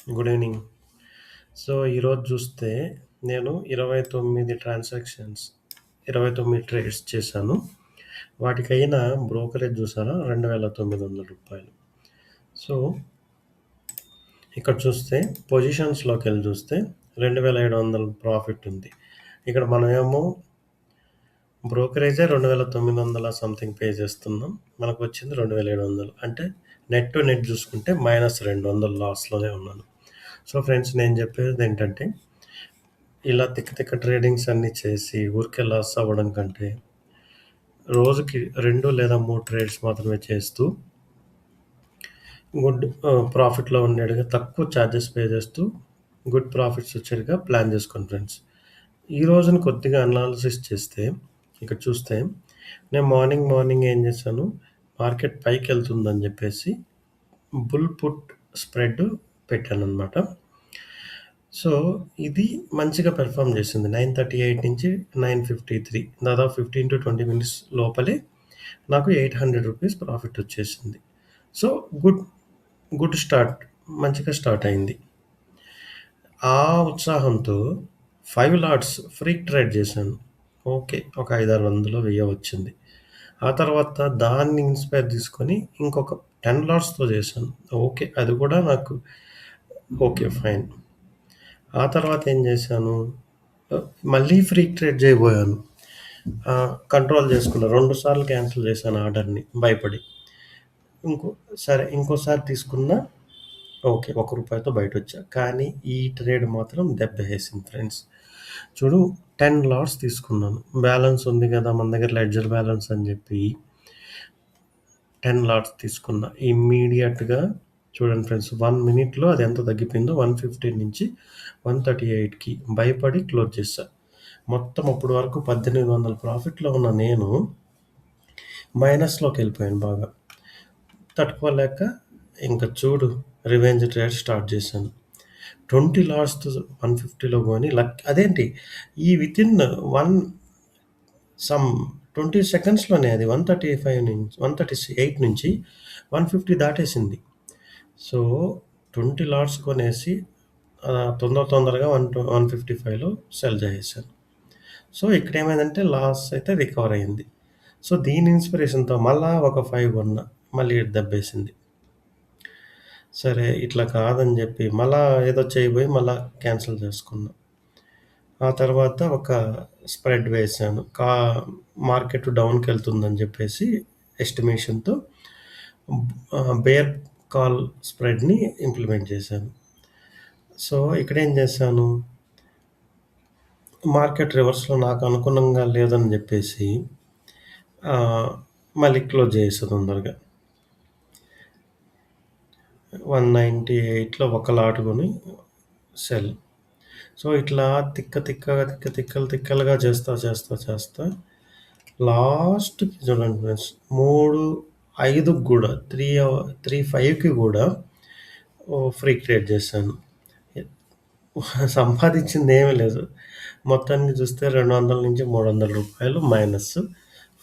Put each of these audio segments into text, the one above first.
Good evening. So, ఈరోజు చూస్తే నేను 29 ట్రాన్సాక్షన్స్, 29 ట్రేడ్స్ చేశాను. వాటికైన బ్రోకరేజ్ చూసారా రూ. 2,900. సో, ఇక్కడ చూస్తే పొజిషన్స్‌లోకెళ్ళి చూస్తే 2,700 ప్రాఫిట్ ఉంది. ఇక్కడ మనమేమో బ్రోకరేజే 2,900 సంథింగ్ పే చేస్తున్నాం. మనకొచ్చింది 2,700 అంటే నెట్ టు నెట్ చూసుకుంటే -200 లాస్‌లోనే ఉన్నాను. సో, ఫ్రెండ్స్ నేను చెప్పేదేంటంటే ఇలా తిక్క తిక్క ట్రేడింగ్స్ అన్నీ చేసి ఊరికే లాస్ అవ్వడం కంటే, రోజుకి 2 లేదా 3 ట్రేడ్స్ మాత్రమే చేస్తూ ప్రాఫిట్‌లో ఉండేట్టుగా తక్కువ చార్జెస్ పే చేస్తూ గుడ్ ప్రాఫిట్స్ వచ్చేట్టుగా ప్లాన్ చేసుకోండి ఫ్రెండ్స్. ఈ రోజున కొద్దిగా అనాలిసిస్ చేస్తే ఇక్కడ చూస్తే నేను మార్నింగ్ ఏం చేశాను, మార్కెట్ పైకెళ్తుందని చెప్పేసి బుల్ పుట్ స్ప్రెడ్ పెట్టాననమాట. సో, ఇది మంచిగా పెర్ఫార్మ్ చేసింది. 9:38 నుంచి 9:53 దాదాపు 15-20 మినిట్స్ లోపలే నాకు రూ. 800 ప్రాఫిట్ వచ్చేసింది. So, good start. మంచిగా స్టార్ట్ అయింది. ఆ ఉత్సాహంతో 5 లాట్స్ ఫ్రీక్ ట్రేడ్ చేశాను. ఓకే. ఒక 500-600 1000 వచ్చింది. ఆ తర్వాత దాన్ని ఇన్‌స్పైర్ తీసుకొని ఇంకొక 10 లాట్స్‌తో చేశాను. ఓకే. అది కూడా నాకు ఓకే. ఫైన్. ఆ తర్వాత ఏం చేశాను, మళ్ళీ ఫ్రీక్ ట్రేడ్ చేయబోయాను. కంట్రోల్ చేసుకున్నా. 2 సార్లు క్యాన్సిల్ చేశాను ఆర్డర్‌ని భయపడి. ఇంకోసారి తీసుకున్నా ఓకే. రూ. 1తో బయటొచ్చా. కానీ ఈ ట్రేడ్ మాత్రం దెబ్బేసింది ఫ్రెండ్స్. చూడు 10 లాట్స్ తీసుకున్నాను. బ్యాలెన్స్ ఉంది కదా మన దగ్గర లెడ్జర్ బ్యాలెన్స్ అని చెప్పి 10 లాట్స్ తీసుకున్నా. ఇమ్మీడియేట్‌గా చూడండి ఫ్రెండ్స్ 1 మినిట్‌లో అది ఎంత తగ్గిపోయిందో 115 నుంచి 138కి భయపడి క్లోజ్ చేశా. మొత్తం అప్పటి వరకు 1800 ప్రాఫిట్‌లో ఉన్న నేను మైనస్‌లోకెళ్ళిపోయాను బాగా. తట్టుకోలేక ఇంక చూడు రివెంజ్ ట్రేడ్ స్టార్ట్ చేశాను. 20 లాట్స్‌తో 150లో కొని అదేంటి ఈ వితిన్ 20 సెకండ్స్‌లోనే అది 138 నుంచి 150 దాటేసింది. సో, 20 లాట్స్ కొనేసి తొందరగా 155లో సెల్ చేసేసాను. సో, ఇక్కడేమైందంటే లాస్ అయితే రికవర్ అయింది. సో, దీని ఇన్స్పిరేషన్‌తో మళ్ళా ఒక 5 కొన్నా. మళ్ళీ దెబ్బేసింది. సరే ఇట్లా కాదని చెప్పి మళ్ళా ఏదో చేయబోయి మళ్ళా క్యాన్సిల్ చేసుకున్నా. ఆ తర్వాత ఒక స్ప్రెడ్ వేశాను. మార్కెట్ డౌన్‌కెళ్తుందని చెప్పేసి ఎస్టిమేషన్‌తో బేర్ కాల్ స్ప్రెడ్‌ని ఇంప్లిమెంట్ చేశాను. సో, ఇక్కడేం చేశాను, మార్కెట్ రివర్స్‌లో నాకు అనుగుణంగా లేదని చెప్పేసి మళ్ళీ క్లోజ్ చేసేసా తొందరగా. 198లో ఒక లాట్ కొని సెల్. సో, ఇట్లా తిక్కలుగా చేస్తా లాస్ట్‌కి చూడండి ఫ్రెండ్స్ 5కి కూడా 3:05కి కూడా ఫ్రీక్ ట్రేడ్ చేశాను. సంపాదించిందేమీ లేదు. మొత్తానికి చూస్తే రూ. 200-300 minus.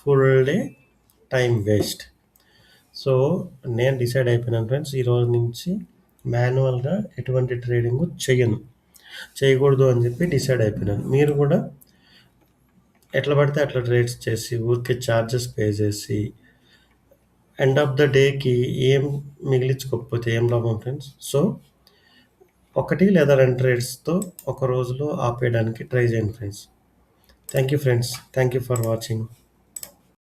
Full day time waste. So, నేను డిసైడ్ అయిపోయాను ఫ్రెండ్స్ ఈరోజు నుంచి మాన్యువల్‌గా ఎటువంటి ట్రేడింగు చేయకూడదు అని చెప్పి డిసైడ్ అయిపోయినాను. మీరు కూడా ఎట్లా పడితే అట్లా ట్రేడ్స్ చేసి ఊరికే చార్జెస్ పే చేసి ఎండ్ ఆఫ్ ద డేకి ఏం మిగిలించుకోకపోతే ఏం లాభం ఫ్రెండ్స్. సో, 1 లేదా 2 ట్రేడ్స్‌తో ఒక రోజులో ఆపేయడానికి ట్రై చేయండి friends. Thank you friends. Thank you for watching.